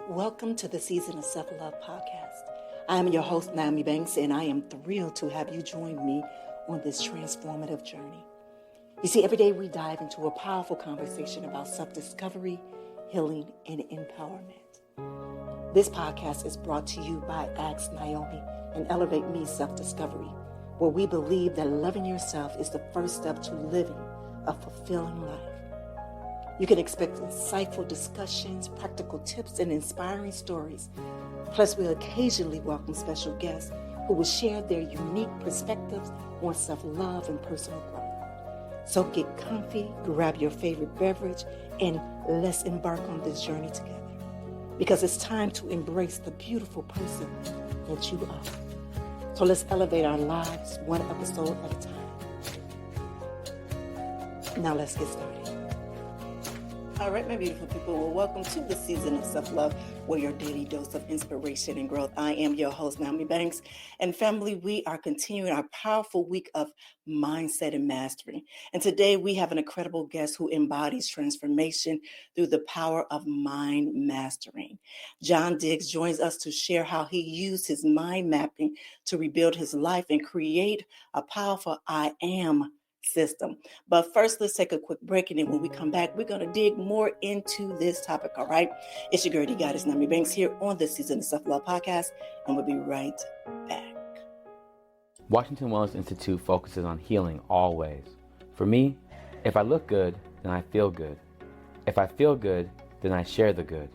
Welcome to the Season of Self-Love podcast. I am your host, Nyomi Banks, and I am thrilled to have you join me on this transformative journey. You see, every day we dive into a powerful conversation about self-discovery, healing, and empowerment. This podcast is brought to you by Ask Nyomi and Elevate Me Self-Discovery, where we believe that loving yourself is the first step to living a fulfilling life. You can expect insightful discussions, practical tips, and inspiring stories. Plus, we'll occasionally welcome special guests who will share their unique perspectives on self-love and personal growth. So get comfy, grab your favorite beverage, and let's embark on this journey together. Because it's time to embrace the beautiful person that you are. So let's elevate our lives one episode at a time. Now let's get started. All right, my beautiful people. Well, welcome to the Season of Self-Love, where your daily dose of inspiration and growth. I am your host, Nyomi Banks. And family, we are continuing our powerful week of mindset and mastery. And today we have an incredible guest who embodies transformation through the power of mind mastering. John Diggs joins us to share how he used his mind mapping to rebuild his life and create a powerful I am system. But first, let's take a quick break, and then when we come back, we're going to dig more into this topic, all right? It's your girl, Goddess Nyomi Banks, here on the Season of Self-Love podcast, and we'll be right back. Washington Wellness Institute focuses on healing always. For me, if I look good, then I feel good. If I feel good, then I share the good.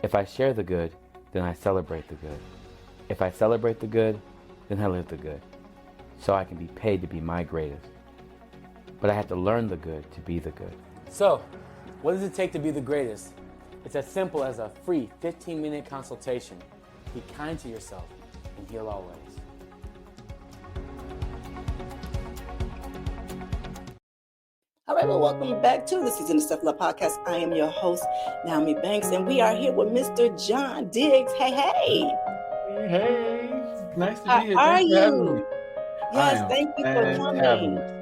If I share the good, then I celebrate the good. If I celebrate the good, then I live the good. So I can be paid to be my greatest. But I had to learn the good to be the good. So, what does it take to be the greatest? It's as simple as a free 15-minute consultation. Be kind to yourself and heal always. All right, well, welcome back to the Season of Self-Love podcast. I am your host, Nyomi Banks, and we are here with Mr. John Diggs. Hey, hey. Hey, nice to be How here. are Thanks for having you? me. Yes, thank you for coming. Fabulous.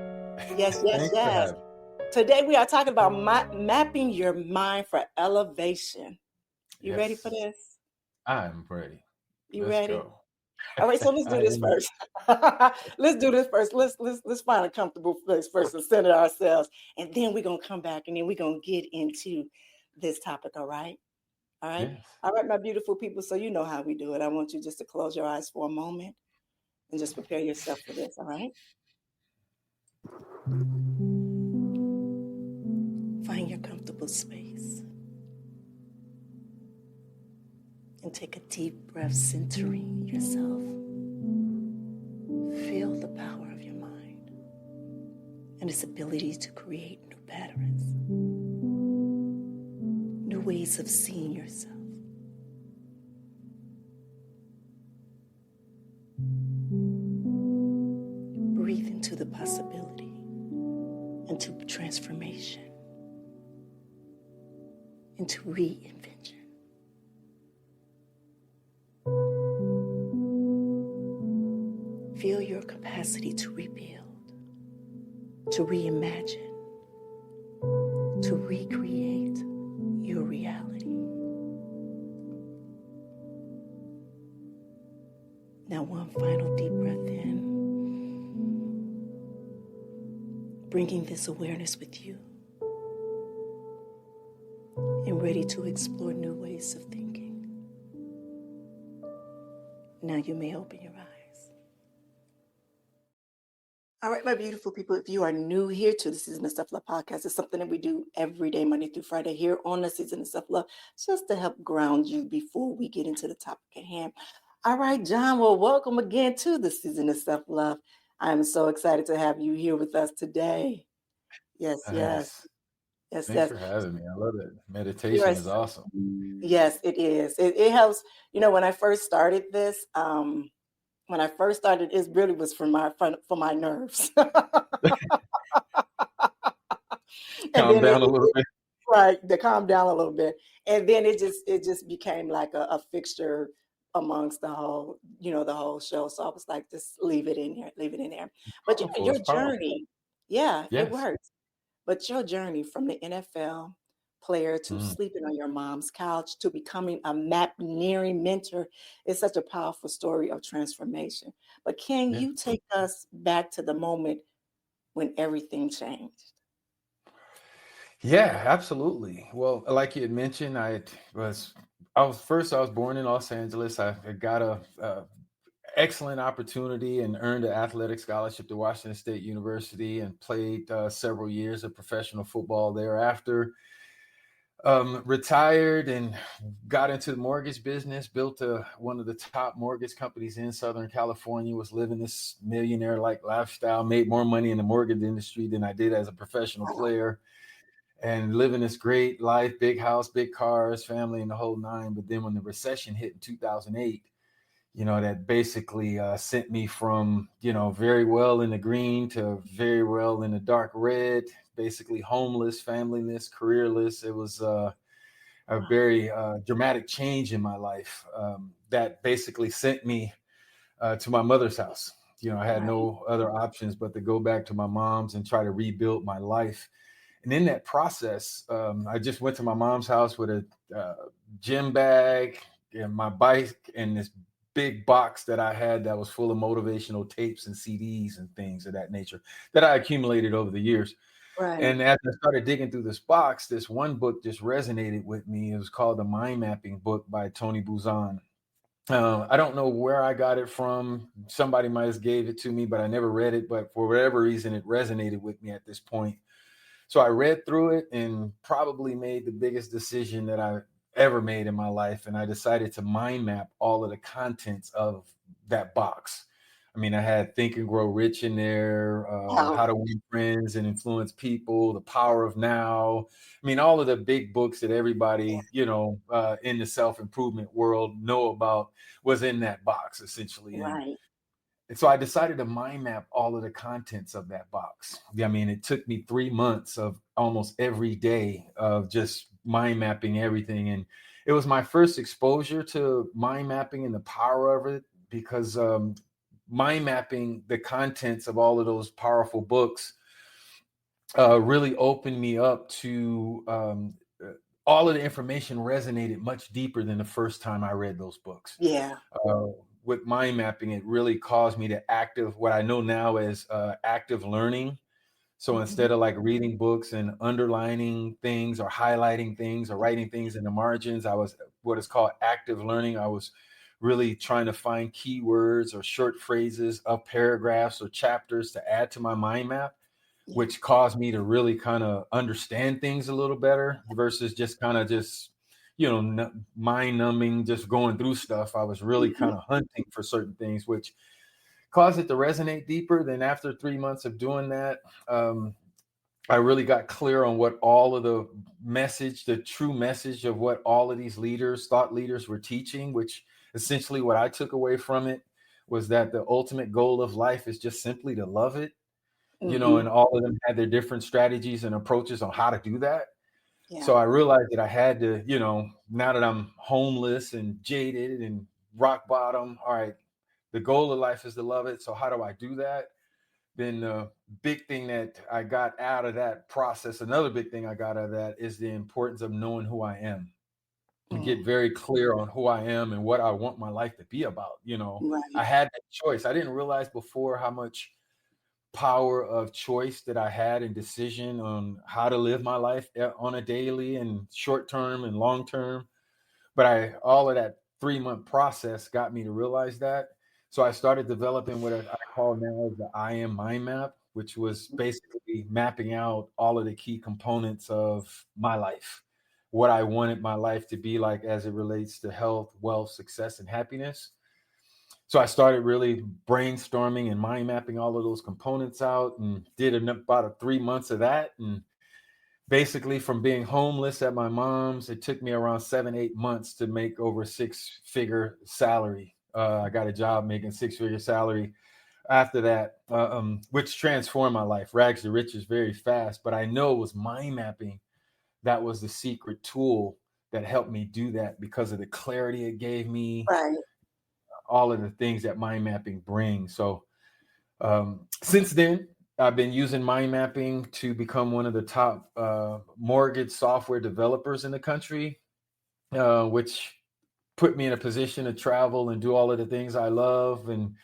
Yes. Thanks for having me. Today we are talking about mapping your mind for elevation. You ready for this? I'm ready. You Let's ready? go. All right, so let's do this first. Let's do this first. Let's find a comfortable place first and center ourselves, and then we're gonna come back and then we're gonna get into this topic. All right? All right. Yes. All right, my beautiful people. So you know how we do it. I want you just to close your eyes for a moment and just prepare yourself for this. All right. Find your comfortable space and take a deep breath, centering yourself. Feel the power of your mind and its ability to create new patterns, new ways of seeing yourself. Breathe into the possibility, into transformation, into reinvention. Feel your capacity to rebuild, to reimagine, to recreate your reality. Now, one final deep breath in, bringing this awareness with you and ready to explore new ways of thinking. Now you may open your eyes. All right, my beautiful people, if you are new here to the Season of Self-Love podcast, it's something that we do every day, Monday through Friday, here on the Season of Self-Love, just to help ground you before we get into the topic at hand. All right, John, well, welcome again to the Season of Self-Love. I'm so excited to have you here with us today. Yes. Thanks for having me. I love it. Meditation is awesome. Yes, it is. It helps. You know, when I first started this, it really was for my nerves. Calm down a little bit. Right, to calm down a little bit. And then it just became like a fixture amongst the whole show. So I was like, just leave it in there. But your journey, yeah, it Yes. works. But your journey from the NFL player to sleeping on your mom's couch to becoming a mapneering mentor is such a powerful story of transformation. But can you take us back to the moment when everything changed? Yeah, absolutely. Well, like you had mentioned, I was born in Los Angeles. I got a excellent opportunity and earned an athletic scholarship to Washington State University and played several years of professional football thereafter. Retired and got into the mortgage business, built one of the top mortgage companies in Southern California, was living this millionaire-like lifestyle, made more money in the mortgage industry than I did as a professional player, and living this great life, big house, big cars, family, and the whole nine. But then when the recession hit in 2008, that basically sent me from, very well in the green to very well in the dark red, basically homeless, familyless, careerless. It was a very dramatic change in my life that basically sent me to my mother's house. I had no other options but to go back to my mom's and try to rebuild my life. And in that process, I just went to my mom's house with a gym bag and my bike and this big box that I had that was full of motivational tapes and CDs and things of that nature that I accumulated over the years. Right. And as I started digging through this box, this one book just resonated with me. It was called The Mind Mapping Book by Tony Buzan. I don't know where I got it from. Somebody might have gave it to me, but I never read it. But for whatever reason, it resonated with me at this point. So I read through it and probably made the biggest decision that I ever made in my life. And I decided to mind map all of the contents of that box. I mean, I had Think and Grow Rich in there, How to Win Friends and Influence People, The Power of Now. I mean, all of the big books that everybody, in the self-improvement world know about was in that box, essentially. Right. And so I decided to mind map all of the contents of that box. I mean, it took me 3 months of almost every day of just mind mapping everything. And it was my first exposure to mind mapping and the power of it, because mind mapping the contents of all of those powerful books really opened me up to all of the information resonated much deeper than the first time I read those books. Yeah. With mind mapping, it really caused me to what I know now as active learning. So instead of like reading books and underlining things or highlighting things or writing things in the margins, I was what is called active learning. I was really trying to find keywords or short phrases of paragraphs or chapters to add to my mind map, which caused me to really kind of understand things a little better versus just kind of mind numbing, just going through stuff. I was really kind of hunting for certain things, which caused it to resonate deeper. Then after 3 months of doing that, I really got clear on what all of the true message of what all of these thought leaders were teaching, which essentially what I took away from it was that the ultimate goal of life is just simply to love it, and all of them had their different strategies and approaches on how to do that. Yeah. So I realized that I had to, now that I'm homeless and jaded and rock bottom, all right, the goal of life is to love it. So how do I do that? Then the big thing that I got out of that process, another big thing I got out of that is the importance of knowing who I am and get very clear on who I am and what I want my life to be about. Right. I had that choice. I didn't realize before how much power of choice that I had and decision on how to live my life on a daily and short term and long term. But all of that 3-month process got me to realize that. So I started developing what I call now the I Am Mind Map, which was basically mapping out all of the key components of my life, what I wanted my life to be like as it relates to health, wealth, success, and happiness. So I started really brainstorming and mind mapping all of those components out and did about 3 months of that. And basically from being homeless at my mom's, it took me around 7-8 months to make over 6-figure salary. I got a job making 6-figure salary after that, which transformed my life. Rags to riches very fast. But I know it was mind mapping that was the secret tool that helped me do that because of the clarity it gave me. Right. All of the things that mind mapping brings. So since then, I've been using mind mapping to become one of the top mortgage software developers in the country, which put me in a position to travel and do all of the things I love and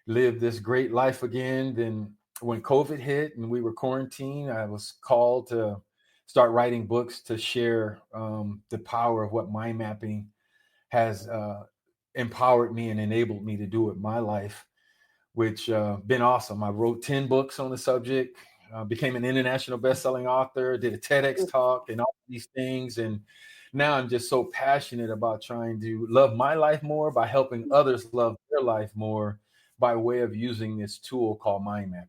live this great life again. Then when COVID hit and we were quarantined, I was called to start writing books to share the power of what mind mapping has empowered me and enabled me to do in my life, which been awesome. I wrote 10 books on the subject, became an international best-selling author, did a TEDx talk and all these things. And now I'm just so passionate about trying to love my life more by helping others love their life more by way of using this tool called mind mapping.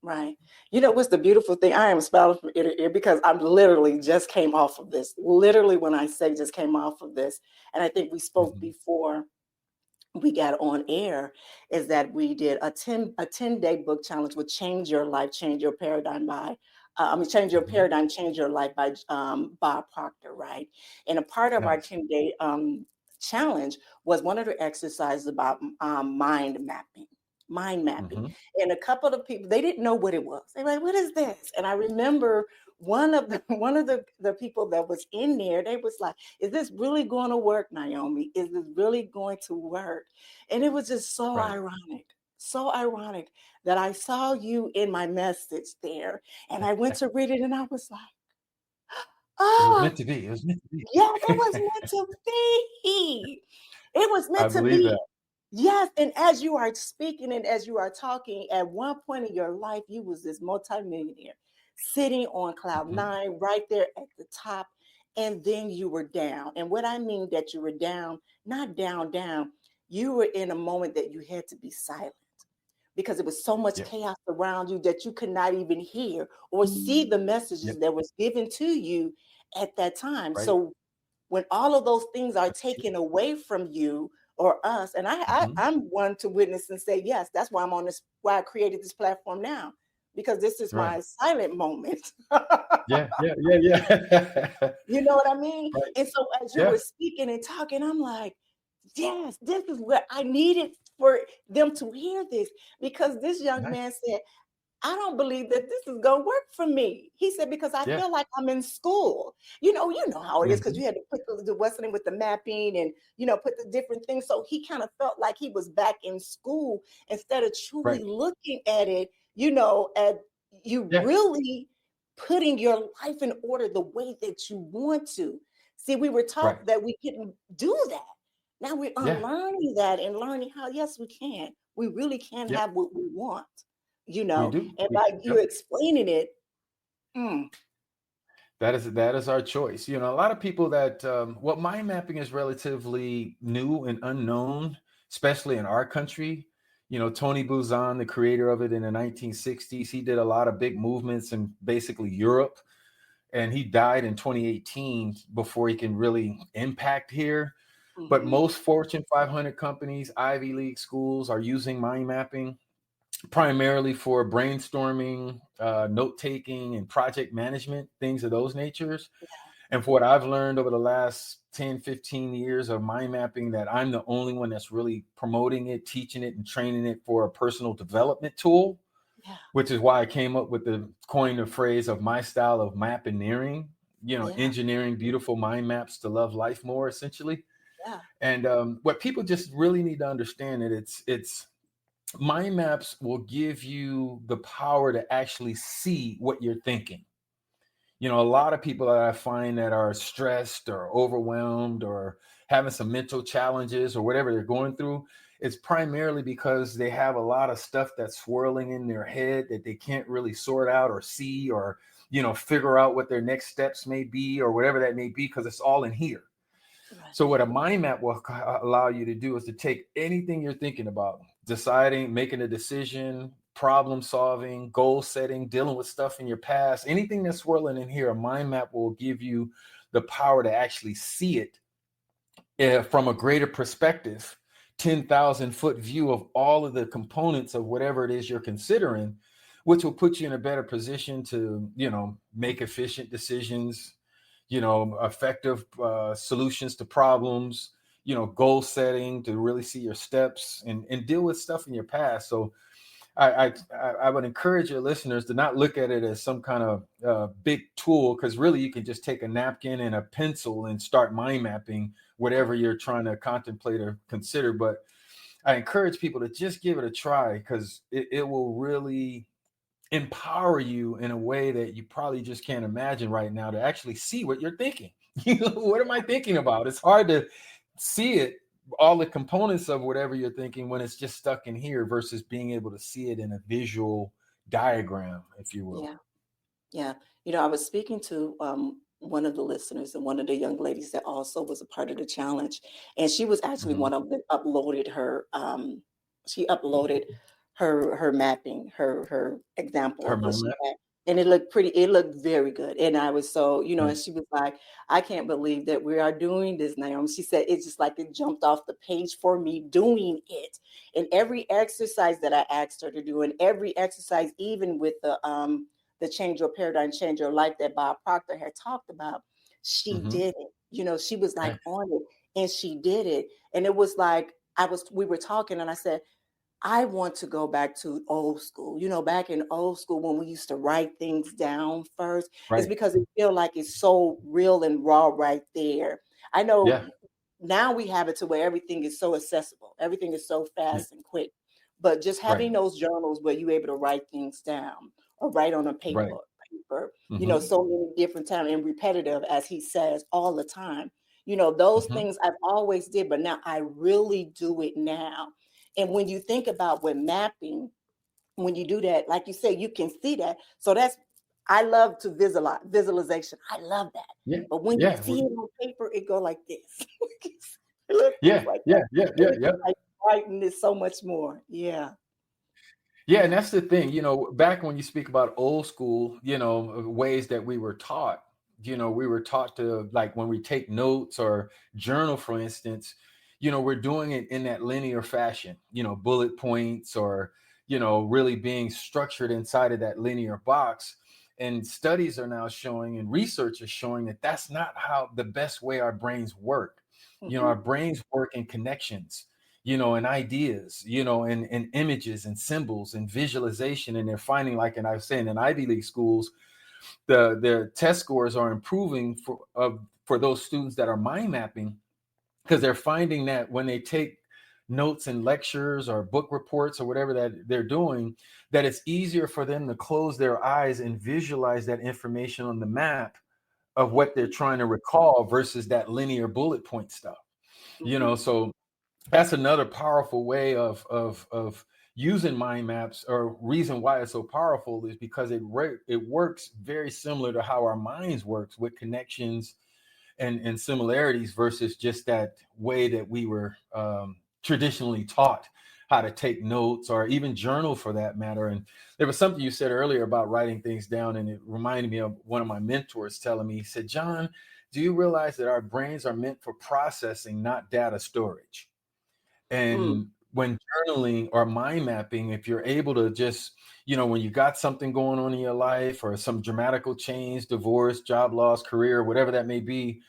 Right. You know what's the beautiful thing? I am smiling from ear to ear because I'm literally just came off of this. Literally, when I say just came off of this, and I think we spoke before we got on air, is that we did a 10-day book challenge with Change Your Life, Change Your Paradigm by Change Your Paradigm, Change Your Life by Bob Proctor, right? And a part of our 10-day challenge was one of the exercises about mind mapping. And a couple of people, they didn't know what it was. They were like, what is this? And I remember one of the people that was in there, they was like, is this really going to work, Nyomi? Is this really going to work? And it was just so ironic that I saw you in my message there, and I went to read it, and I was like, It was oh, meant to be. It was meant to be. yeah, it was meant to be. It was I meant to believe be. that. Yes, and as you are speaking and as you are talking, at one point in your life, you was this multimillionaire sitting on cloud nine, right there at the top, and then you were down. And what I mean that you were down, not down, you were in a moment that you had to be silent because there was so much chaos around you that you could not even hear or see the messages that was given to you at that time. Right. So when all of those things are taken away from you or us, and I'm one to witness and say, yes, that's why I'm on this, why I created this platform now, because this is my silent moment. Yeah. You know what I mean? Right. And so as you were speaking and talking, I'm like, yes, this is what I needed for them to hear this, because this young man said, I don't believe that this is going to work for me. He said, because I feel like I'm in school. You know how it is, because you had to put the what's name with the mapping and, put the different things. So he kind of felt like he was back in school instead of truly looking at it, at you really putting your life in order the way that you want to. See, we were taught that we couldn't do that. Now we're unlearning that and learning how, yes, we can. We really can have what we want. We do. And by you explaining it, That is our choice. A lot of people that mind mapping is relatively new and unknown, especially in our country. Tony Buzan, the creator of it in the 1960s, he did a lot of big movements in basically Europe, and he died in 2018 before he can really impact here. But most Fortune 500 companies, Ivy League schools are using mind mapping primarily for brainstorming, note-taking, and project management, things of those natures. And for what I've learned over the last 10, 15 years of mind mapping, that I'm the only one that's really promoting it, teaching it, and training it for a personal development tool, which is why I came up with coined the phrase of my style of mapineering, engineering beautiful mind maps to love life more, essentially. And what people just really need to understand that it's mind maps will give you the power to actually see what you're thinking. A lot of people that I find that are stressed or overwhelmed or having some mental challenges or whatever they're going through, it's primarily because they have a lot of stuff that's swirling in their head that they can't really sort out or see or, figure out what their next steps may be or whatever that may be, because it's all in here. So what a mind map will allow you to do is to take anything you're thinking about, deciding, making a decision, problem solving, goal setting, dealing with stuff in your past, anything that's swirling in here, a mind map will give you the power to actually see it from a greater perspective, 10,000-foot view of all of the components of whatever it is you're considering, which will put you in a better position to, make efficient decisions, effective solutions to problems, goal setting to really see your steps and deal with stuff in your past. So I would encourage your listeners to not look at it as some kind of big tool, because really you can just take a napkin and a pencil and start mind mapping whatever you're trying to contemplate or consider. But I encourage people to just give it a try, because it will really empower you in a way that you probably just can't imagine right now, to actually see what you're thinking. What am I thinking about? It's hard to see it, all the components of whatever you're thinking, when it's just stuck in here, versus being able to see it in a visual diagram, if you will. Yeah. Yeah. I was speaking to one of the listeners, and one of the young ladies that also was a part of the challenge. And she was actually Mhm. one of them uploaded she uploaded her mapping, her example Her of what mind she map. had. And it looked very good. And I was so, Yeah. and she was like, I can't believe that we are doing this, Naomi. She said, it's just like it jumped off the page for me doing it. And every exercise that I asked her to do, and every exercise, even with the Change Your Paradigm, Change Your Life that Bob Proctor had talked about, she Hmm. did it. She was like Yeah. on it, and she did it. And it was like, we were talking, and I said, I want to go back to old school, back in old school when we used to write things down first. It's Right. because it feel like it's so real and raw right there. I know Yeah. now we have it to where everything is so accessible. Everything is so Yeah. fast and quick. But just Right. having those journals where you're able to write things down or write on a Right. paper, Hmm. so many different times, and repetitive, as he says, all the time. Those Hmm. things I've always did, but now I really do it now. And when you think about with mapping, when you do that, like you say, you can see that. So I love to visualization. I love that. Yeah. But when you Yeah. see it on paper, it go like this. Little things Yeah. like Yeah. that. Yeah. And Yeah. it Yeah. just like brighten it so much more. Yeah. Yeah, and Yeah. that's the thing, back when you speak about old school, ways that we were taught, we were taught to, like, when we take notes or journal, for instance, we're doing it in that linear fashion, bullet points, or, really being structured inside of that linear box. And studies are now showing, and research is showing, that that's not how the best way our brains work. Our Mm-mm. brains work in connections, and ideas, and images and symbols and visualization. And they're finding, like, and I was saying, in Ivy League schools, their test scores are improving for those students that are mind mapping, because they're finding that when they take notes and lectures or book reports or whatever that they're doing, that it's easier for them to close their eyes and visualize that information on the map of what they're trying to recall, versus that linear bullet point stuff. Mm-hmm. So that's another powerful way of using mind maps, or reason why it's so powerful is because it works very similar to how our minds works, with connections and similarities, versus just that way that we were traditionally taught how to take notes, or even journal, for that matter. And there was something you said earlier about writing things down, and it reminded me of one of my mentors telling me. He said, John, do you realize that our brains are meant for processing, not data storage? Mm. And when journaling or mind mapping, if you're able to just, when you got something going on in your life, or some dramatical change, divorce, job loss, career, whatever that may be,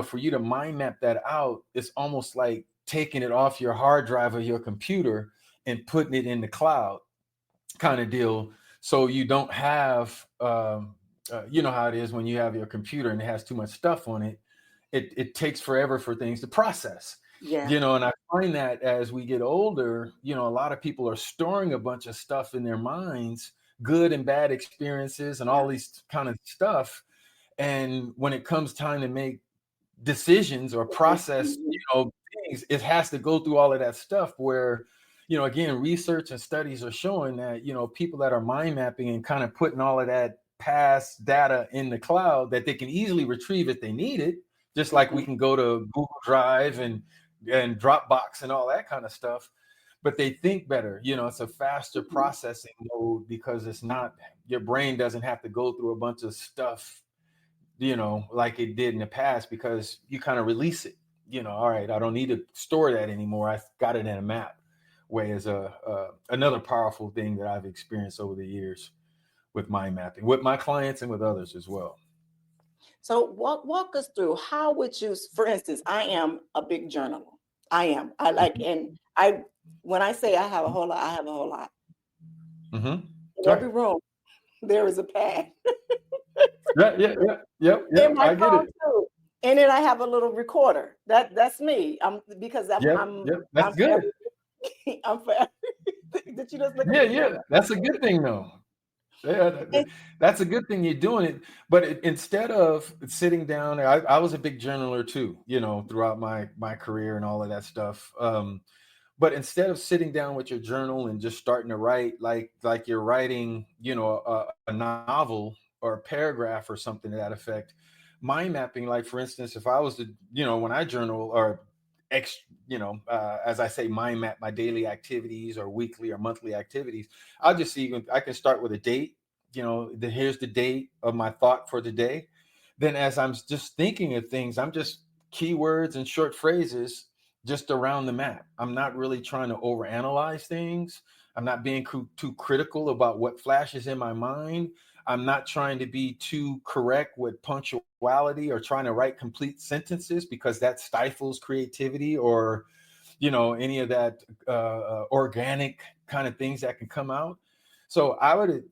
for you to mind map that out, it's almost like taking it off your hard drive of your computer and putting it in the cloud, kind of deal. So you don't have, you know how it is when you have your computer and it has too much stuff on it. It takes forever for things to process, Yeah. and I find that as we get older, a lot of people are storing a bunch of stuff in their minds, good and bad experiences and Yeah. all these kind of stuff. And when it comes time to make decisions or process, Mm-hmm. things, it has to go through all of that stuff, where, again, research and studies are showing that, people that are mind mapping and kind of putting all of that past data in the cloud, that they can easily retrieve if they need it, just like Mm-hmm. we can go to Google Drive and Dropbox and all that kind of stuff. But they think better, it's a faster Mm-hmm. processing mode, because it's not, your brain doesn't have to go through a bunch of stuff, like it did in the past, because you kind of release it. All right, I don't need to store that anymore. I've got it in a map way, as another powerful thing that I've experienced over the years with mind mapping, with my clients and with others as well. So walk us through, how would you, for instance, I am a big journaler. I am. I like, Mhm. and I when I say I have a whole lot, I have a whole lot. Mm-hmm. In Right. every room, there is a pad. Yep. In my I get phone it. too. And then I have a little recorder. That's me. Because Yep. That's I'm forever good. I'm forever. Did you just look at Yeah, me yeah. funny? That's a good thing, though. Yeah, And that's a good thing you're doing it. But instead of sitting down, I was a big journaler too, throughout my career and all of that stuff. But instead of sitting down with your journal and just starting to write like you're writing, a novel or a paragraph or something to that effect, mind mapping, like for instance, if I was to, when I journal or ex, as I say, mind map my daily activities or weekly or monthly activities, I'll just see, I can start with a date, here's the date of my thought for the day. Then as I'm just thinking of things, I'm just keywords and short phrases just around the map. I'm not really trying to overanalyze things. I'm not being too critical about what flashes in my mind. I'm not trying to be too correct with punctuality or trying to write complete sentences because that stifles creativity or, any of that organic kind of things that can come out. So I would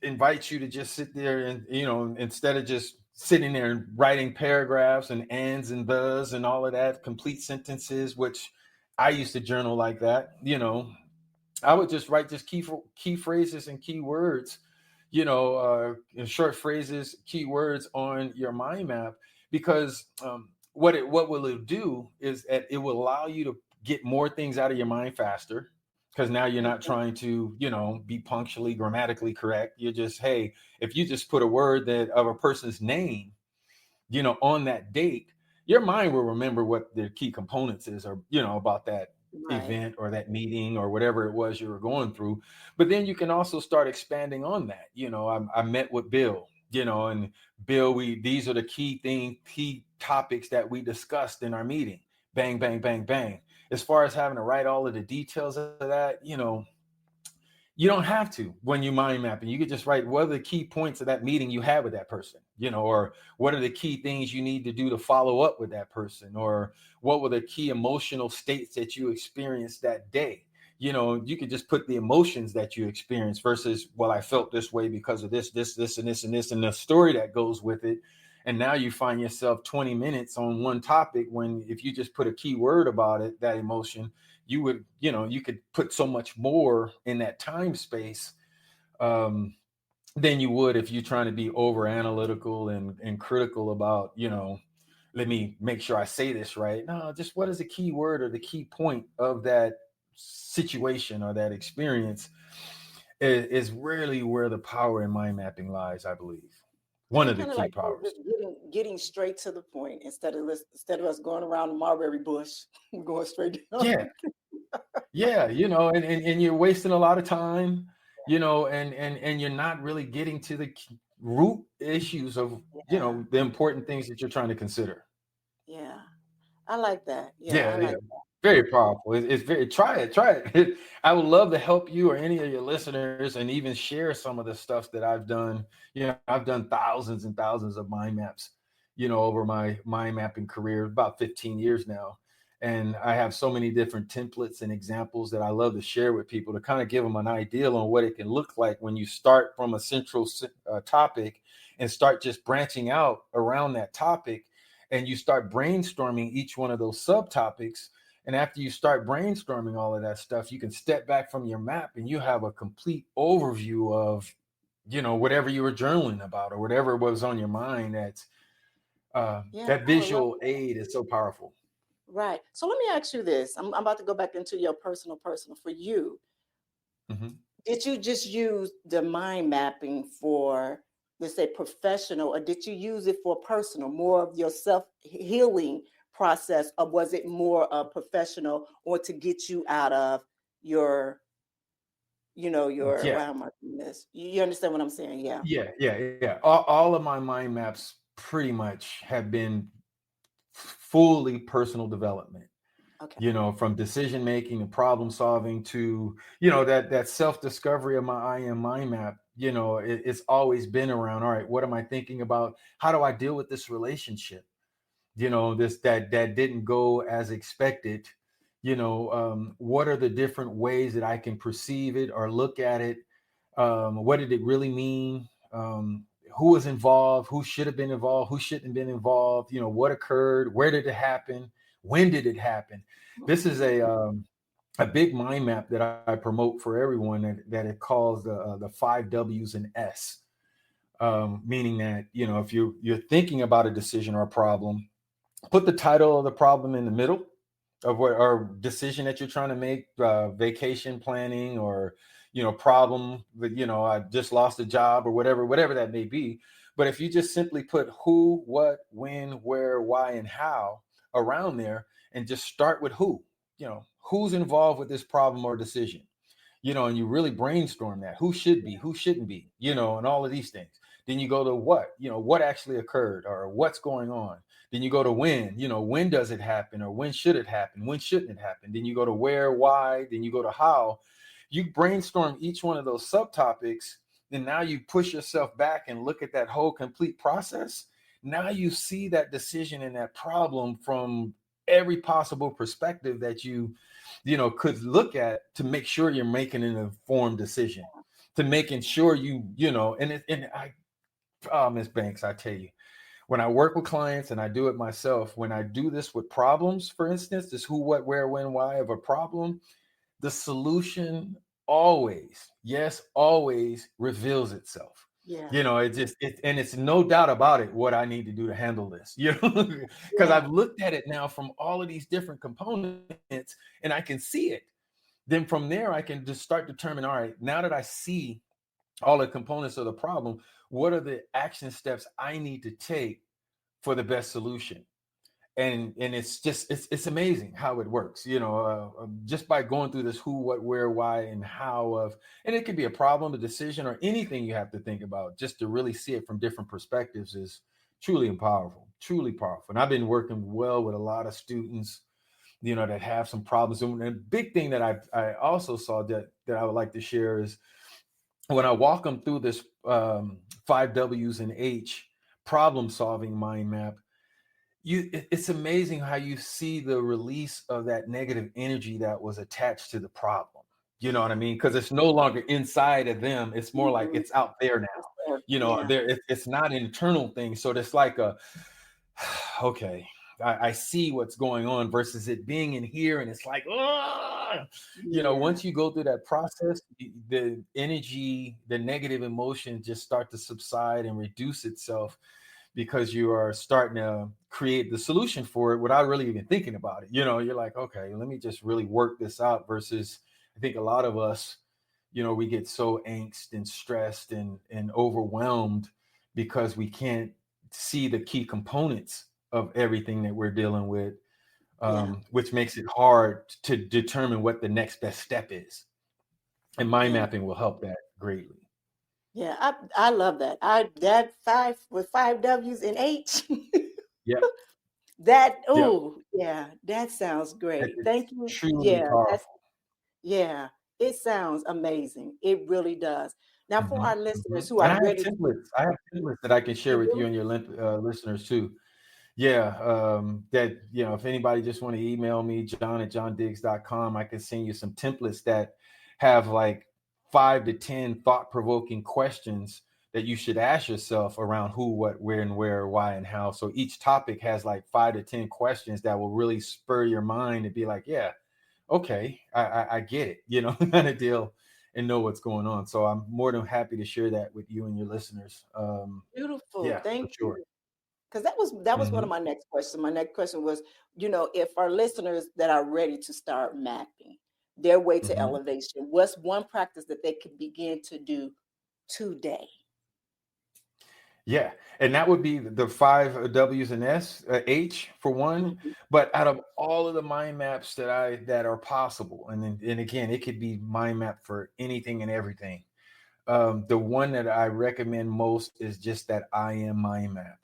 invite you to just sit there and, instead of just sitting there and writing paragraphs and ands and thes and all of that, complete sentences, which I used to journal like that, I would just write just key phrases and key words, short phrases, key words on your mind map, because what will it do is that it will allow you to get more things out of your mind faster, because now you're not trying to, be punctually grammatically correct. You're just, hey, if you just put a word that of a person's name, on that date, your mind will remember what the key components is, or, about that right. event or that meeting or whatever it was you were going through. But then you can also start expanding on that. I met with Bill, and Bill, these are the key topics that we discussed in our meeting. Bang, bang, bang, bang. As far as having to write all of the details of that, you don't have to when you mind mapping. You could just write what are the key points of that meeting you had with that person, or what are the key things you need to do to follow up with that person, or what were the key emotional states that you experienced that day. You could just put the emotions that you experienced versus, well, I felt this way because of this, and this, and the story that goes with it. And now you find yourself 20 minutes on one topic, when if you just put a key word about it, that emotion, you would, you could put so much more in that time space um, than you would if you're trying to be over analytical and critical about, let me make sure I say this right. No, just what is the key word or the key point of that situation or that experience is really where the power in mind mapping lies, I believe. So One it's of the kind of key like powers. just getting straight to the point instead of us going around the mulberry bush. We're going straight down. Yeah, yeah, and you're wasting a lot of time, and you're not really getting to the root issues of, Yeah, the important things that you're trying to consider. yeah. I like that. Yeah, I Yeah, like yeah. Very powerful. It's very, try it. I would love to help you or any of your listeners and even share some of the stuff that I've done. I've done thousands and thousands of mind maps, over my mind mapping career, about 15 years now. And I have so many different templates and examples that I love to share with people to kind of give them an idea on what it can look like when you start from a central topic and start just branching out around that topic, and you start brainstorming each one of those subtopics. And after you start brainstorming all of that stuff, you can step back from your map and you have a complete overview of, whatever you were journaling about or whatever was on your mind. yeah, That I would love visual aid is so powerful. right. So let me ask you this. I'm about to go back into your personal. For you, Mhm. did you just use the mind mapping for, let's say, professional, or did you use it for personal, more of your self healing process, or was it more professional, or to get you out of your, your, Yeah, why am I doing this? You understand what I'm saying? Yeah. yeah. All of my mind maps pretty much have been fully personal development. Okay. From decision making and problem solving to, that self discovery of my I am mind map. It's always been around, all right, what am I thinking about? How do I deal with this relationship? This that didn't go as expected. What are the different ways that I can perceive it or look at it? What did it really mean? Who was involved? Who should have been involved? Who shouldn't have been involved? What occurred? Where did it happen? When did it happen? This is a big mind map that I promote for everyone that it calls the 5 Ws&S, meaning that, if you're thinking about a decision or a problem, put the title of the problem in the middle of what or decision that you're trying to make, vacation planning, or problem with, I just lost a job, or whatever that may be. But if you just simply put who, what, when, where, why, and how around there, and just start with who's involved with this problem or decision, and you really brainstorm that, who should be, who shouldn't be, and all of these things. Then you go to what actually occurred, or what's going on. Then you go to when does it happen, or when should it happen, when shouldn't it happen. Then you go to where, why, then you go to how. You brainstorm each one of those subtopics, and now you push yourself back and look at that whole complete process. Now you see that decision and that problem from every possible perspective that you could look at, to make sure you're making an informed decision, to making sure Ms. Banks, I tell you, when I work with clients, and I do it myself, when I do this with problems, for instance, this who, what, where, when, why of a problem, the solution always reveals itself. Yeah. And it's no doubt about it what I need to do to handle this, because I've looked at it now from all of these different components, and I can see it. Then from there, I can just start determine, all right, now that I see all the components of the problem, what are the action steps I need to take for the best solution? And it's amazing how it works, just by going through this who, what, where, why, and how and it could be a problem, a decision, or anything you have to think about, just to really see it from different perspectives is truly powerful. And I've been working well with a lot of students, that have some problems. And a big thing that I also saw that I would like to share is, when I walk them through this 5 W's and H problem solving mind map, it's amazing how you see the release of that negative energy that was attached to the problem. You know what I mean? Because it's no longer inside of them. It's more like it's out there now. It's not an internal thing. So it's like okay, I see what's going on, versus it being in here, and it's like, once you go through that process, the energy, the negative emotion just start to subside and reduce itself, because you are starting to create the solution for it without really even thinking about it. You're like, okay, let me just really work this out, versus I think a lot of us, we get so angst and stressed and overwhelmed because we can't see the key components of everything that we're dealing with, which makes it hard to determine what the next best step is. And mind mapping will help that greatly. Yeah, I love that. That 5 W's and H. Yeah. That that sounds great. Thank you. Truly powerful. It sounds amazing. It really does. Now, for our listeners who and are ready, I have templates that I can share with you and your listeners too. That if anybody just want to email me, john@johndiggs.com, I can send you some templates that have like 5 to 10 thought-provoking questions that you should ask yourself around who, what, when, where, why, and how. So each topic has like 5 to 10 questions that will really spur your mind and be like, yeah, okay, I get it, kind of deal, and know what's going on. So I'm more than happy to share that with you and your listeners. beautiful. Yeah, Thank for sure. you. Because that was one of my next questions. My next question was, if our listeners that are ready to start mapping their way to elevation, what's one practice that they could begin to do today? Yeah, and that would be the 5 W's and S, H for one. But out of all of the mind maps that are possible, and again, it could be mind map for anything and everything. The one that I recommend most is just that I am mind map.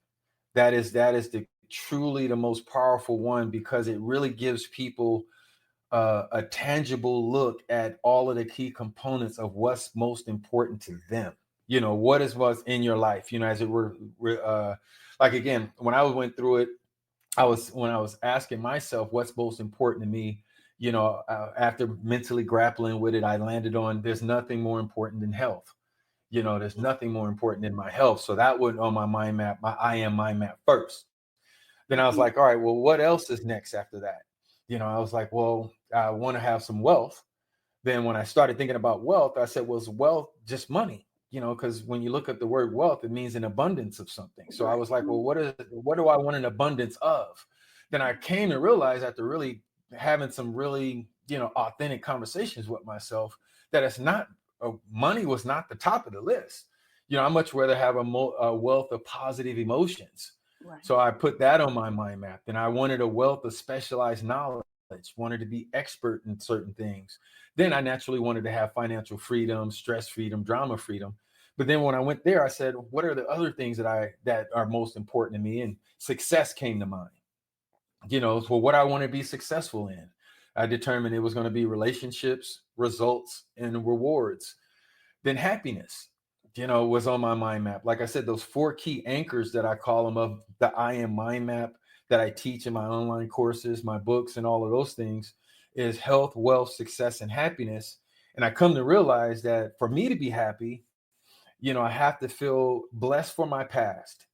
That is truly the most powerful one, because it really gives people a tangible look at all of the key components of what's most important to them. What is what's in your life, as it were, like, again, when I went through it, when I was asking myself what's most important to me, after mentally grappling with it, I landed on there's nothing more important than health. There's nothing more important than my health. So that went on my mind map, my I am mind map first. Then I was like, all right, well, what else is next after that? I was like, well, I want to have some wealth. Then when I started thinking about wealth, I said, well, is wealth just money? Because when you look at the word wealth, it means an abundance of something. So I was like, well, what do I want an abundance of? Then I came to realize, after really having some really, authentic conversations with myself, that it's not, money was not the top of the list. I much rather have a wealth of positive emotions. Right. So I put that on my mind map. Then I wanted a wealth of specialized knowledge, wanted to be expert in certain things. Then I naturally wanted to have financial freedom, stress freedom, drama freedom. But then when I went there, I said, what are the other things that are most important to me? And success came to mind. So what I want to be successful in. I determined it was going to be relationships, results, and rewards. Then happiness, was on my mind map. Like I said, those 4 key anchors that I call them of the I am mind map that I teach in my online courses, my books, and all of those things is health, wealth, success, and happiness. And I come to realize that for me to be happy, I have to feel blessed for my past.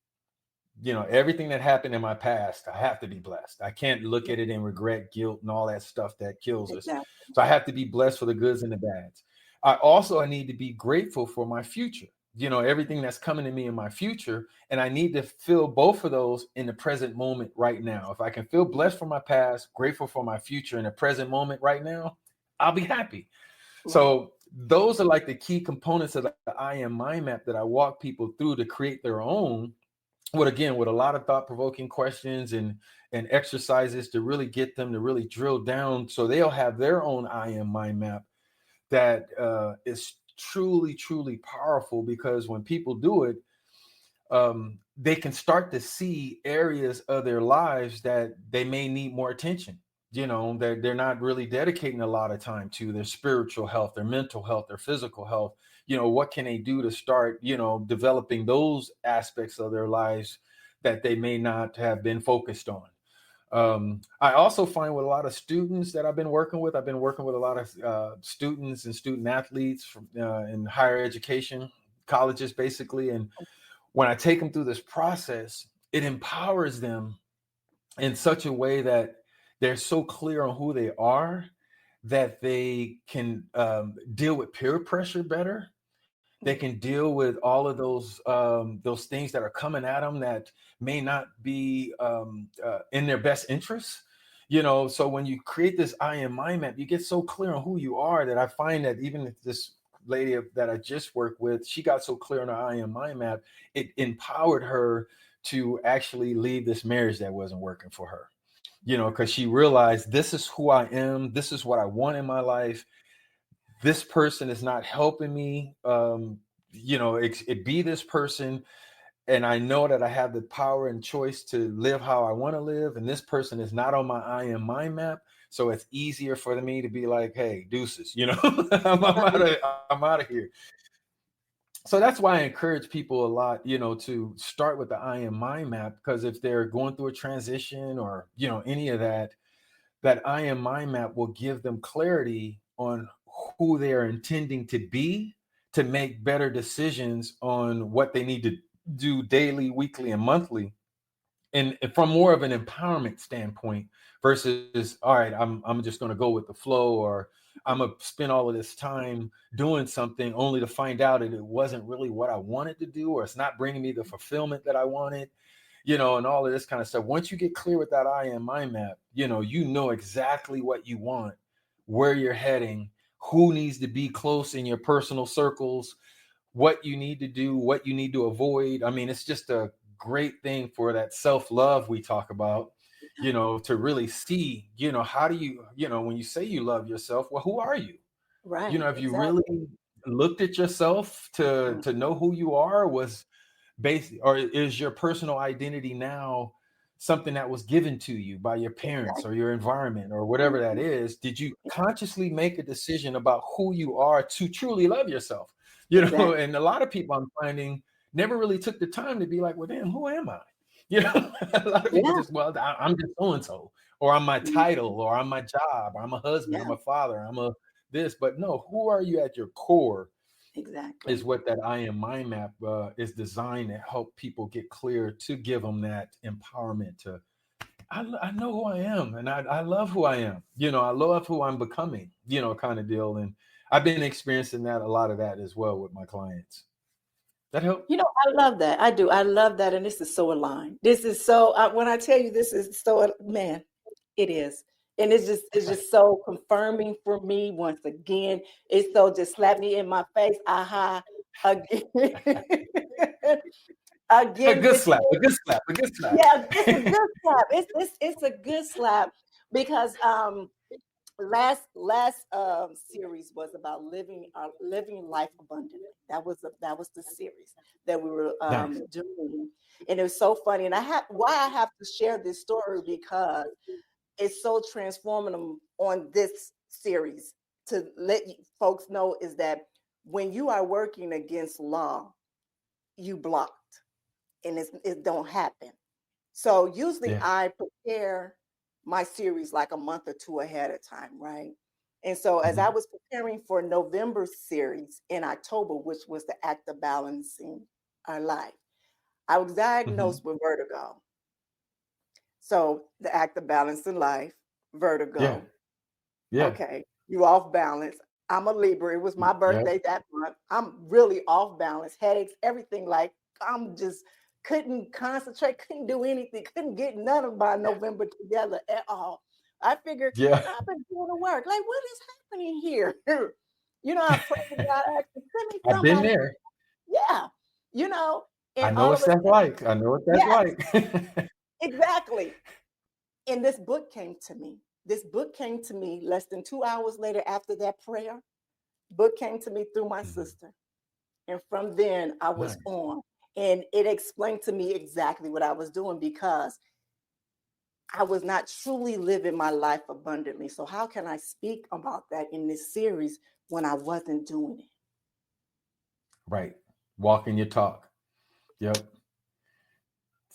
Everything that happened in my past, I have to be blessed. I can't look at it in regret, guilt, and all that stuff that kills us. Exactly. So I have to be blessed for the goods and the bads. I need to be grateful for my future, everything that's coming to me in my future. And I need to feel both of those in the present moment right now. If I can feel blessed for my past, grateful for my future in the present moment right now, I'll be happy. Right. So those are like the key components of the I am mind map that I walk people through to create their own, with a lot of thought-provoking questions and exercises to really get them to really drill down, so they'll have their own I am mind map that is truly, truly powerful. Because when people do it, they can start to see areas of their lives that they may need more attention. They're not really dedicating a lot of time to their spiritual health, their mental health, their physical health. What can they do to start, developing those aspects of their lives that they may not have been focused on. I also find with a lot of students that I've been working with a lot of students and student athletes from, in higher education, colleges, basically. And when I take them through this process, it empowers them in such a way that they're so clear on who they are, that they can deal with peer pressure better. They can deal with all of those things that are coming at them that may not be in their best interests. So when you create this I am mind map, you get so clear on who you are, that I find that even this lady that I just worked with, she got so clear on her I am mind map, it empowered her to actually leave this marriage that wasn't working for her. Because she realized, this is who I am. This is what I want in my life. This person is not helping me, it be this person. And I know that I have the power and choice to live how I want to live. And this person is not on my I am mind map. So it's easier for me to be like, hey, deuces, I'm out of here. So that's why I encourage people a lot, to start with the I am mind map, because if they're going through a transition or, any of that I am mind map will give them clarity on who they are intending to be, to make better decisions on what they need to do daily, weekly, and monthly. And from more of an empowerment standpoint versus, all right, I'm just going to go with the flow, or I'm going to spend all of this time doing something only to find out that it wasn't really what I wanted to do, or it's not bringing me the fulfillment that I wanted, and all of this kind of stuff. Once you get clear with that I am mind map, you know exactly what you want, where you're heading, who needs to be close in your personal circles, what you need to do, what you need to avoid. I mean, it's just a great thing for that self-love we talk about, to really see, how do you, when you say you love yourself, well, who are you? Right. Have you Exactly. really looked at yourself to know who you are? Or is your personal identity now something that was given to you by your parents or your environment or whatever that is? Did you consciously make a decision about who you are to truly love yourself? Exactly. And a lot of people, I'm finding, never really took the time to be like, well, damn, who am I? A lot of people Yeah. just, well, I'm just so-and-so, or I'm my title, or I'm my job, or I'm a husband, Yeah. I'm a father, I'm a this. But no, who are you at your core? Exactly. is what that I am mind map is designed to help people get clear, to give them that empowerment to, I know who I am, and I love who I am. I love who I'm becoming, kind of deal. And I've been experiencing that, a lot of that as well with my clients. That help? I love that. I do. I love that. And this is so aligned. This is so, when I tell you this is so, man, it is. And it's just so confirming for me once again. It's so just slap me in my face. Aha. Again. A Again good with slap, you. a good slap, a good slap. Yeah, it's a good slap. It's a good slap because last series was about living life abundantly. That was the series that we were Nice. doing, and it was so funny. And I have to share this story because it's so transformative on this series, to let folks know is that when you are working against law, you blocked, and it don't happen. So usually Yeah. I prepare my series like a month or two ahead of time, right? And so as I Mhm. was preparing for November series in October, which was the act of balancing our life, I was Mhm. diagnosed with vertigo. So the act of balancing life, Yeah. vertigo. Yeah. Okay, you off balance. I'm a Libra. It was my Yep. birthday that month. I'm really off balance, headaches, everything. Like I'm just couldn't concentrate, couldn't do anything, couldn't get none of my November together at all. I figured Yeah. I've been doing the work. Like, what is happening here? I prayed to God, actually send me I've been somebody. there. Yeah, you know, I and know all what of a that's sudden, like. I know what that's yes, like. exactly. And this book came to me. This book came to me less than 2 hours later after that prayer. Book came to me through my Mhm. sister. And from then I was Nice. on. And it explained to me exactly what I was doing because I was not truly living my life abundantly. So how can I speak about that in this series when I wasn't doing it? Right. Walking your talk. Yep.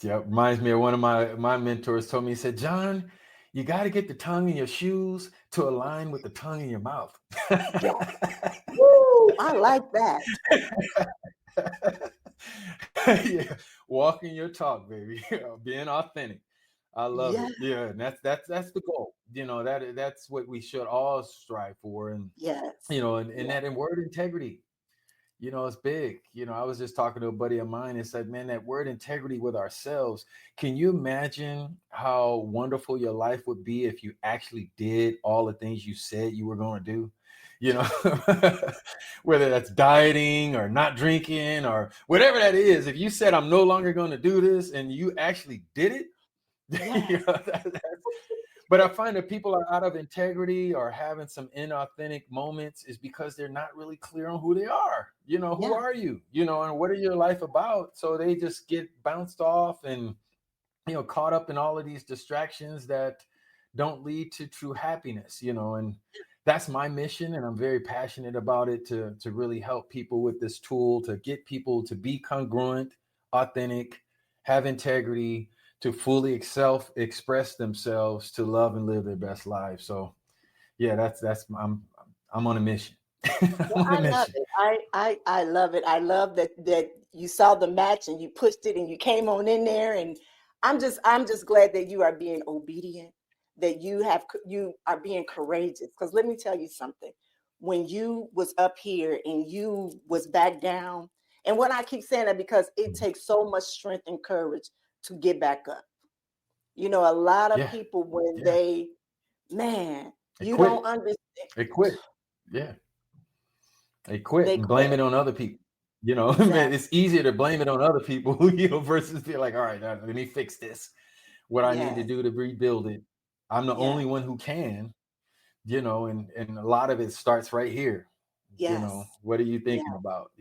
Yep. Reminds me of one of my mentors told me, he said, John, you got to get the tongue in your shoes to align with the tongue in your mouth. Yeah. Woo! I like that. Yeah. Walking your talk, baby. Being authentic. I love Yeah. it. Yeah. And that's the goal. That's what we should all strive for. And Yes. and Yeah. that in word integrity. It's big. I was just talking to a buddy of mine and said, man, that word integrity with ourselves. Can you imagine how wonderful your life would be if you actually did all the things you said you were going to do? Whether that's dieting or not drinking or whatever that is. If you said, I'm no longer going to do this, and you actually did it, Yes. but I find that people are out of integrity or having some inauthentic moments is because they're not really clear on who they are. Who Yeah. are you? And what are your life about? So they just get bounced off and, caught up in all of these distractions that don't lead to true happiness, and that's my mission. And I'm very passionate about it to really help people with this tool to get people to be congruent, authentic, have integrity, to fully express themselves, to love and live their best lives. So yeah, that's I'm on a mission. Well, I'm on a I love mission. it. I love it. I love that you saw the match and you pushed it and you came on in there. And I'm just glad that you are being obedient, that you are being courageous. Because let me tell you something. When you was up here and you was back down, and when I keep saying that because it takes so much strength and courage to get back up. A lot of Yeah, people when yeah. man, They you quit. don't understand. They quit. Yeah. They quit They and blame quit. it on other people. Man, Exactly. it's easier to blame it on other people, versus be like, all right, now, let me fix this. What I need to Yes. do to rebuild it. I'm the Yes. only one who can, and a lot of it starts right here. Yes. What are you Yeah. thinking about?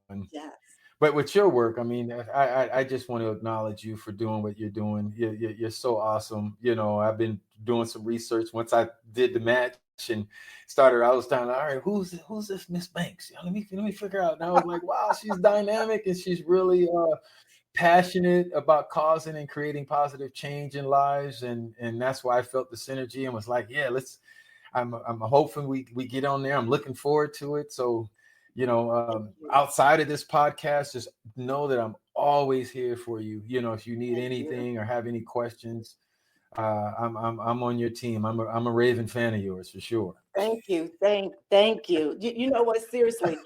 And Yes. but with your work, I mean, I just want to acknowledge you for doing what you're doing. You're so awesome. I've been doing some research once I did the match and started. I was down. All right, who's this Miss Banks? Let me figure out. And I was like, wow, she's dynamic and she's really passionate about causing and creating positive change in lives, and that's why I felt the synergy and was like, yeah, let's. I'm hoping we get on there. I'm looking forward to it. So Outside of this podcast, just know that I'm always here for you. If you need anything or have any questions, I'm on your team. I'm a raving fan of yours for sure. Thank you. Thank you. You know what? Seriously,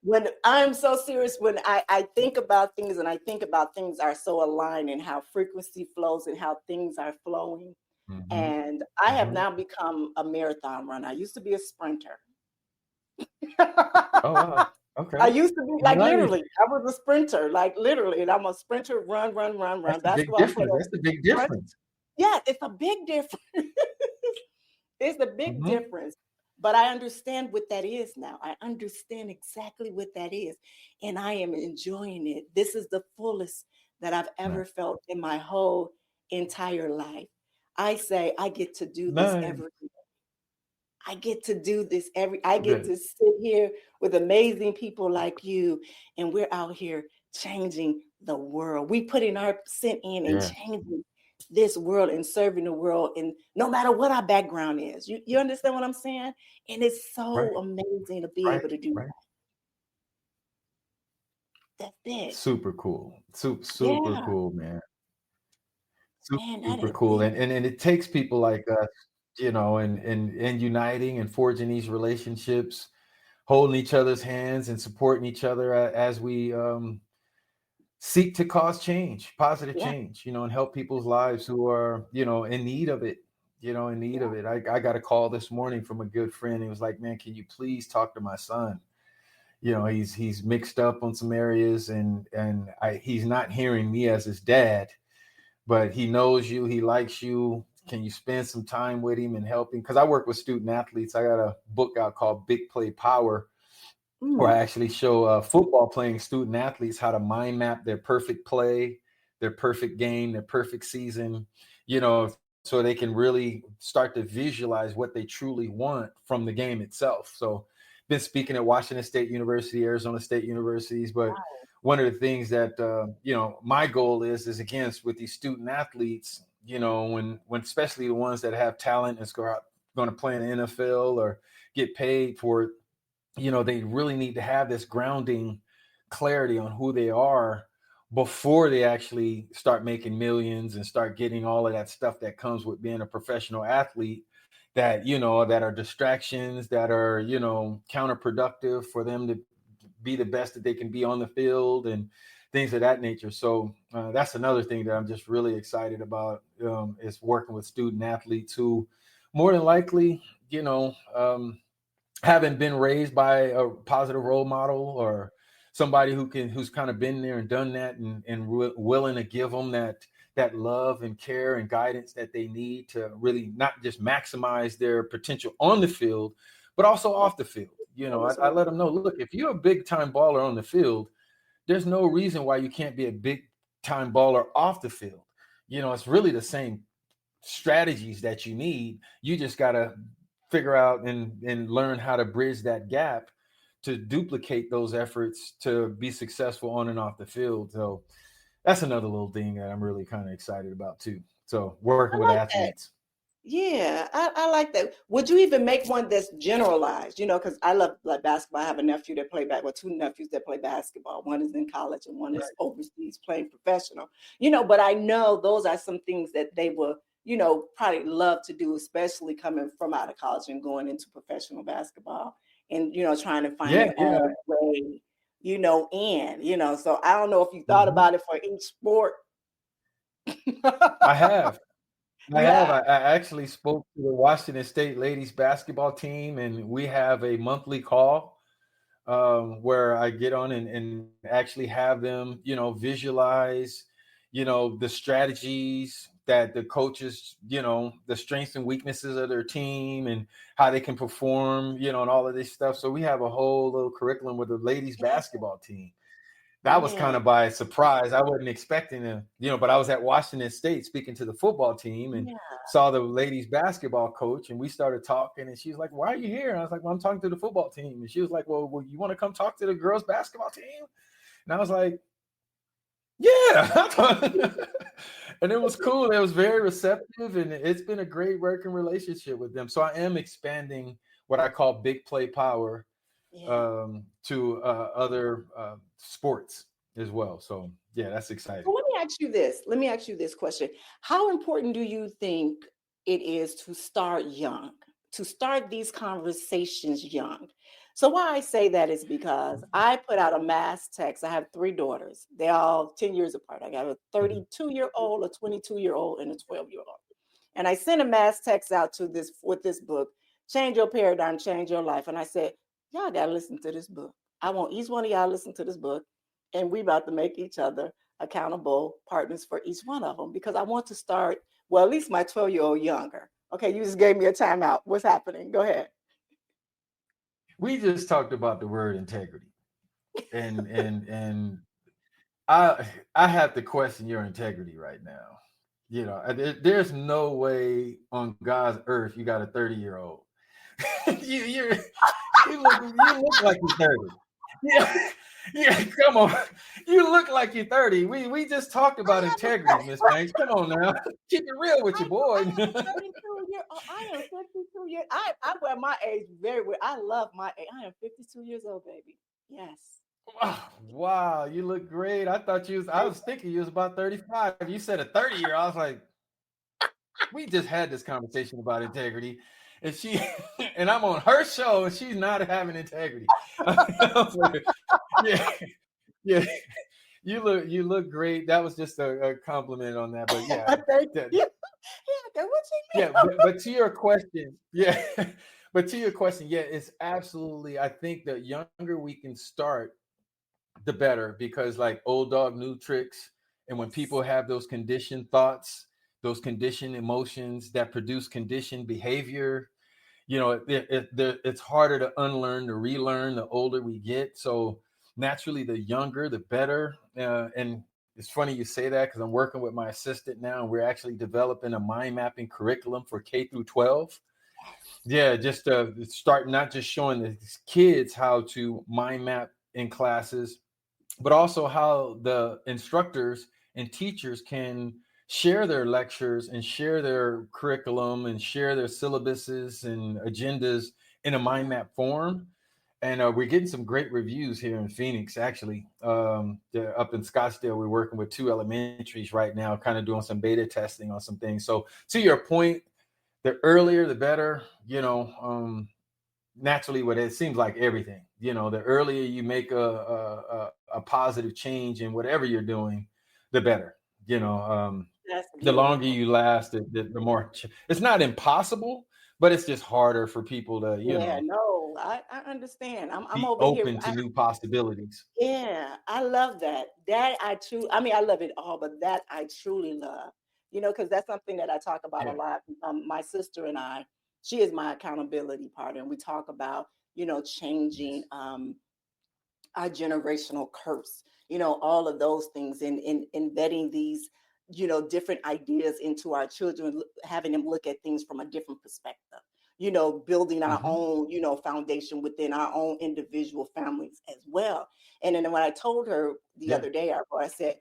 when I'm so serious, when I think about things and I think about things are so aligned and how frequency flows and how things are flowing. Mm-hmm. And I have Mm-hmm. now become a marathon runner. I used to be a sprinter. Oh, wow. Okay. I used to be like Nice. literally, I was a sprinter, like literally, and I'm a sprinter, run, That's the big basketball player. difference. That's the big difference. Yeah, it's a big difference. It's a big Mm-hmm. difference. But I understand what that is now. I understand exactly what that is. And I am enjoying it. This is the fullest that I've ever felt in my whole entire life. I say I get to do this Nice. every day. I get to do this I get Good. to sit here with amazing people like you, and we're out here changing the world. We putting our percent in and Yeah. changing this world and serving the world, and no matter what our background is. You understand what I'm saying? And it's Right. so amazing to be Right. able to do Right. that. That's it. Super cool. Super Yeah, cool, man. man, that Super is cool. it. And it takes people like us, and uniting and forging these relationships, holding each other's hands and supporting each other as we seek to cause change, positive Yeah, change, and help people's lives who are, in need of it, in need of it. I got a call this morning from a good friend. He was like, man, can you please talk to my son? He's mixed up on some areas, and he's not hearing me as his dad, but he knows you, he likes you. Can you spend some time with him and help him? Because I work with student athletes. I got a book out called Big Play Power, where I actually show football playing student athletes how to mind map their perfect play, their perfect game, their perfect season, so they can really start to visualize what they truly want from the game itself. So been speaking at Washington State University, Arizona State Universities, but one of the things that my goal is again with these student athletes, when especially the ones that have talent and going to play in the NFL or get paid for it, they really need to have this grounding clarity on who they are before they actually start making millions and start getting all of that stuff that comes with being a professional athlete, that that are distractions, that are counterproductive for them to be the best that they can be on the field and things of that nature. So that's another thing that I'm just really excited about, is working with student athletes who more than likely haven't been raised by a positive role model or somebody who's kind of been there and done that, and willing to give them that love and care and guidance that they need to really not just maximize their potential on the field, but also off the field. I let them know, look, if you're a big time baller on the field, there's no reason why you can't be a big time baller off the field. It's really the same strategies that you need. You just got to figure out and learn how to bridge that gap to duplicate those efforts to be successful on and off the field. So that's another little thing that I'm really kind of excited about too. So working I with like that. athletes. Yeah, I like that. Would you even make one that's generalized? Because I love like basketball. I have a nephew that play two nephews that play basketball. One is in college and one is overseas playing professional. But I know those are some things that they will, probably love to do, especially coming from out of college and going into professional basketball and, trying to find their own way, So I don't know if you thought about it for each sport. I have. Yeah. I actually spoke to the Washington State ladies basketball team, and we have a monthly call where I get on and actually have them, visualize, the strategies that the coaches, the strengths and weaknesses of their team and how they can perform, and all of this stuff. So we have a whole little curriculum with the ladies basketball team. That was kind Yeah. of by surprise. I wasn't expecting to, but I was at Washington State speaking to the football team and Yeah. saw the ladies basketball coach, and we started talking, and she's like, why are you here? And I was like, well, I'm talking to the football team. And she was like, well, you want to come talk to the girls basketball team? And I was like, yeah. And it was cool. It was very receptive, and it's been a great working relationship with them. So I am expanding what I call Big Play Power Yeah. to other sports as well. So yeah, that's exciting. So let me ask you this. Let me ask you this question. How important do you think it is to start young, to start these conversations young? So why I say that is because I put out a mass text. I have three daughters. They're all 10 years apart. I got a Mhm. 32-year-old, a 22-year-old, and a 12-year-old. And I sent a mass text out to this with this book, Change Your Paradigm, Change Your Life. And I said, y'all gotta listen to this book. I want each one of y'all to listen to this book, and we about to make each other accountable partners for each one of them, because I want to start, well, at least my 12-year-old younger. Okay, you just gave me a timeout. What's happening? Go ahead. We just talked about the word integrity, and I have to question your integrity right now. There's no way on God's earth you got a 30-year-old. you you you look like you're 30. Yeah, yeah, come on. You look like you're 30. We just talked I about have integrity, Miss Banks. Come on now. Keep it real with your I boy. have a 32 year old. I am 52 years. I wear my age very well. I love my age. I am 52 years old, baby. Yes. Wow, you look great. I was thinking you was about 35. You said a 30-year. I was like, we just had this conversation about integrity. And she and I'm on her show and she's not having integrity. Yeah, yeah. You look great. That was just a compliment on that. But yeah, Thank that, you. Yeah, what you yeah, mean? but to your question, yeah, but to your question, yeah, it's absolutely. I think the younger we can start, the better, because like old dog new tricks, and when Yes. people have those conditioned thoughts, those conditioned emotions that produce conditioned behavior, it's harder to unlearn, to relearn the older we get. So naturally, the younger, the better. And it's funny you say that because I'm working with my assistant now, and we're actually developing a mind mapping curriculum for K through 12. Yeah, just to start not just showing the kids how to mind map in classes, but also how the instructors and teachers can share their lectures and share their curriculum and share their syllabuses and agendas in a mind map form. And we're getting some great reviews here in Phoenix, actually. Up in Scottsdale, we're working with two elementaries right now, kind of doing some beta testing on some things. So to your point, the earlier, the better, naturally what it seems like everything, the earlier you make a positive change in whatever you're doing, the better. you know um That's the longer beautiful. you last, the more it's not impossible, but it's just harder for people to Yeah, no, I understand. I'm be over here. open to new possibilities. Yeah, I love that. I mean, I love it all, but that I truly love, because that's something that I talk about a Yeah. lot. My sister and I, she is my accountability partner, and we talk about, changing Yes. our generational curse, all of those things, and embedding these, different ideas into our children, having them look at things from a different perspective, building our Hmm. own, foundation within our own individual families as well. And then when I told her the Yeah. other day, I said,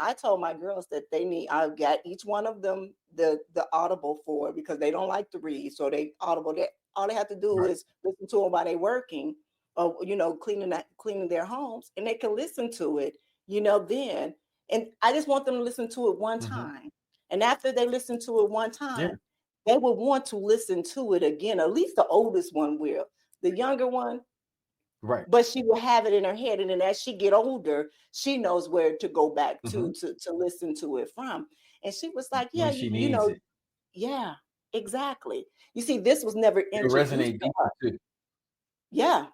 I told my girls that I got each one of them the Audible for, because they don't like to read. So they Audible, that all they have to do Right. is listen to them while they're working, or cleaning their homes, and they can listen to it, then. And I just want them to listen to it one Hmm. time, and after they listen to it one Yeah. time, they will want to listen to it again. At least the oldest one will. The younger one, Right. but she will have it in her head, and then as she get older, she knows where to go back Hmm. to listen to it from. And she was like, When yeah, she needs it, yeah, exactly. You see, this was never it'll introduced resonate to deeper her. too. Yeah,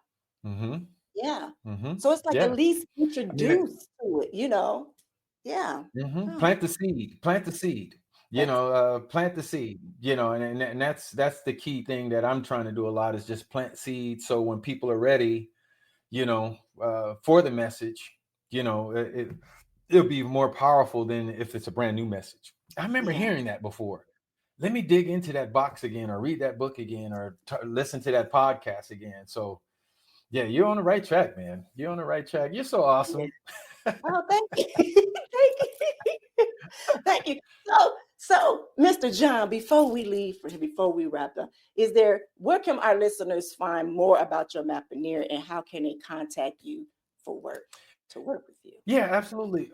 Hmm. yeah. Hmm. So it's like at Yeah. least I mean, introduced to it. Yeah. Huh. Plant the seed. Plant the seed. That's Plant the seed. And that's the key thing that I'm trying to do a lot, is just plant seeds. So when people are ready, for the message, it'll be more powerful than if it's a brand new message. I remember yeah. hearing that before. Let me dig into that box again, or read that book again, or listen to that podcast again. So yeah, you're on the right track, man. You're on the right track. You're so Yeah. awesome. Oh, thank you. Thank you. Thank you. So, Mr. John, before we leave, before we wrap up, where can our listeners find more about your Mappioneer, and how can they contact you for work, to work with you? Yeah, absolutely.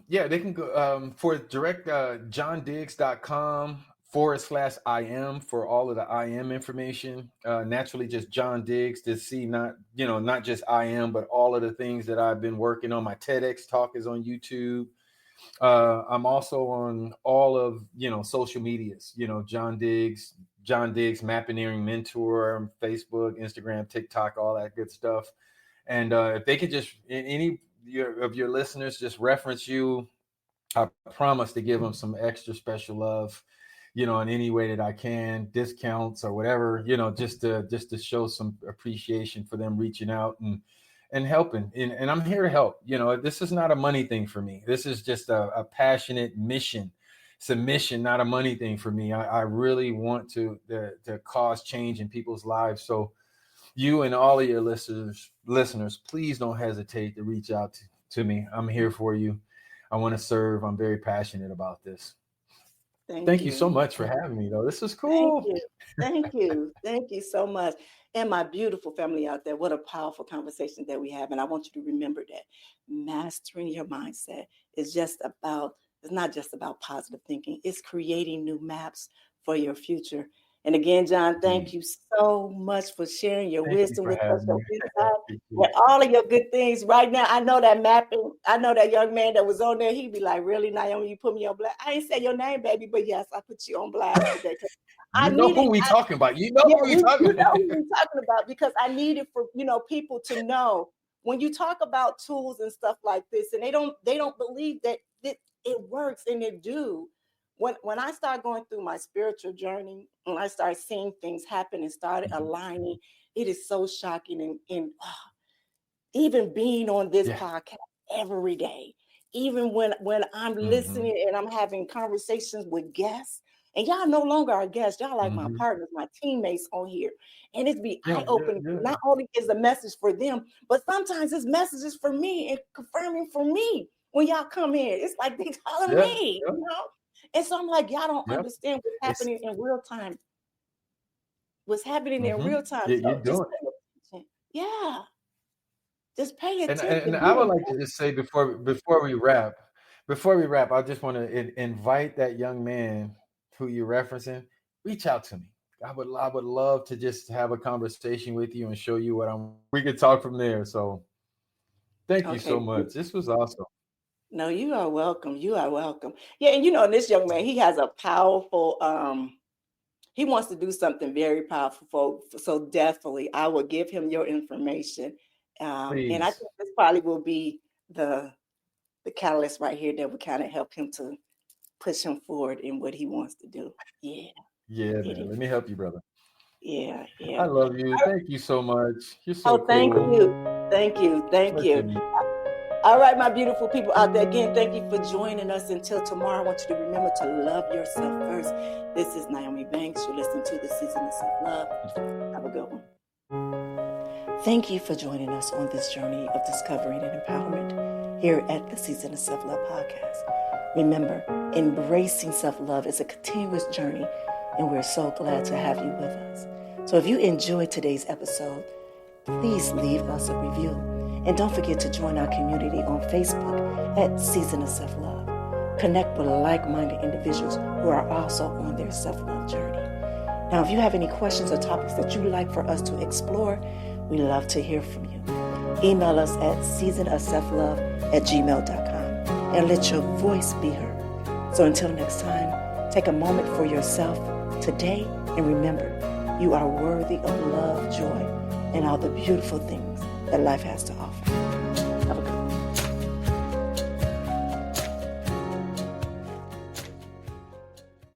Yeah, they can go for direct johndiggs.com/IM for all of the IM information. Naturally, just John Diggs to see not just IM, but all of the things that I've been working on. My TEDx talk is on YouTube. I'm also on all of social medias. John Diggs, Mappioneering Mentor, Facebook, Instagram, TikTok, all that good stuff. And if they could just any of your listeners just reference you, I promise to give them some extra special love, in any way that I can, discounts or whatever, just to show some appreciation for them reaching out and helping. And I'm here to help. This is not a money thing for me. This is just a passionate mission. It's a mission, not a money thing for me. I really want to cause change in people's lives. So you and all of your listeners, please don't hesitate to reach out to me. I'm here for you. I want to serve. I'm very passionate about this. Thank you so much for having me, though. This is cool. Thank you. Thank you so much. And my beautiful family out there, what a powerful conversation that we have. And I want you to remember that mastering your mindset is not just about positive thinking. It's creating new maps for your future. And again, John, thank you so much for sharing your wisdom with us, your insight, and all of your good things. Right now, I know that mapping. I know that young man that was on there. He'd be like, "Really, Naomi, you put me on blast?" I ain't say your name, baby, but yes, I put you on blast today. Who we talking about? Who we talking about, because I needed for people to know when you talk about tools and stuff like this, and they don't believe that it works, and it do. When I started going through my spiritual journey, when I started seeing things happen and started aligning, it is so shocking. And even being on this podcast every day, even when I'm listening and I'm having conversations with guests, and y'all no longer are guests, y'all like my partners, my teammates on here. And it's be eye-opening. Not only is the message for them, but sometimes it's messages for me and confirming for me when y'all come in. It's like they telling me, And so I'm like, y'all don't understand what's happening in real time. What's happening in real time. You're doing it. Yeah. Just pay attention. And I would like to just say before we wrap, I just want to invite that young man who you're referencing, reach out to me. I would love to just have a conversation with you and show you we could talk from there. So thank you so much. This was awesome. No, you are welcome. You are welcome. Yeah, and this young man, he has a powerful, he wants to do something very powerful. So definitely, I will give him your information. And I think this probably will be the catalyst right here that will kind of help him to push him forward in what he wants to do. Yeah. Yeah, man. Let me help you, brother. Yeah. I love you. Thank you so much. You're so cool. Thank you. All right, my beautiful people out there, again, thank you for joining us. Until tomorrow, I want you to remember to love yourself first. This is Nyomi Banks. You're listening to the Season of Self-Love. Have a good one. Thank you for joining us on this journey of discovering and empowerment here at the Season of Self-Love podcast. Remember, embracing self-love is a continuous journey, and we're so glad to have you with us. So if you enjoyed today's episode, please leave us a review. And don't forget to join our community on Facebook at Season of Self-Love. Connect with like-minded individuals who are also on their self-love journey. Now, if you have any questions or topics that you'd like for us to explore, we love to hear from you. Email us at seasonofselflove@gmail.com and let your voice be heard. So until next time, take a moment for yourself today and remember, you are worthy of love, joy, and all the beautiful things that life has to offer.